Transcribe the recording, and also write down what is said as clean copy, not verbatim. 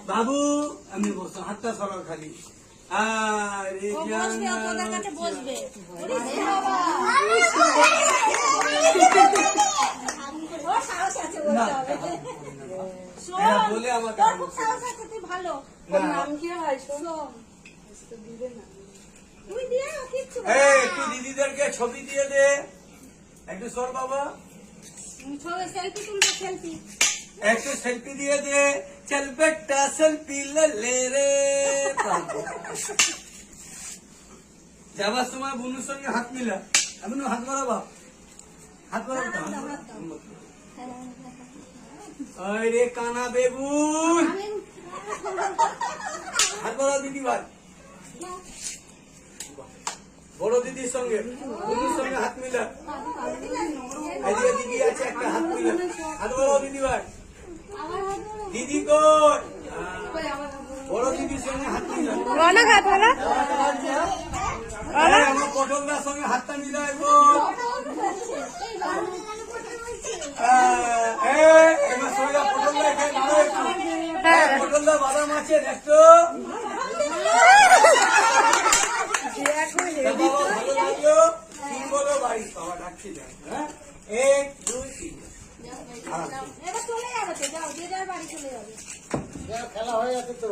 বাবু আমি বসো, হাতটা সরাও খালি। আরে বসবে বলে আমাকে ভালো নাম কি হয়? একটু দিদিদেরকে ছবি দিয়ে দে, একটু সর বাবা, সেলফি তুলবে, সেলফি একটু সেলফি দিয়ে দে। চল বেটা সেলফি লে রে। যাবার সময় বুনুর সঙ্গে হাত মিলা, এমন হাত মারাবা, হাত মারাবা। আরে কানা বেগুন, হাত মারা দিদি ভাই। বড় দিদির সঙ্গে বুনুর সঙ্গে হাত মিলা। এদিকে দিদি আছে, একটা হাত মিলা, হাত মারাও দিদি ভাই। দিদি কই? বড় দিদির সঙ্গে হাত মিলা। আমার পটলদার সঙ্গে হাতটা মিলাই গো। এবার সঙ্গে পটলদা খেয়ে ভালো একটু। পটলদা বাদাম আছে দেখতো। ভালো লাগলো, তিন বলো বাড়ি বাবা ডাকছি। হ্যাঁ, 1 2 3। এবার চলে যাবে, যাও যে যার বাড়ি চলে যাবে। খেলা হয়ে যাচ্ছে তো।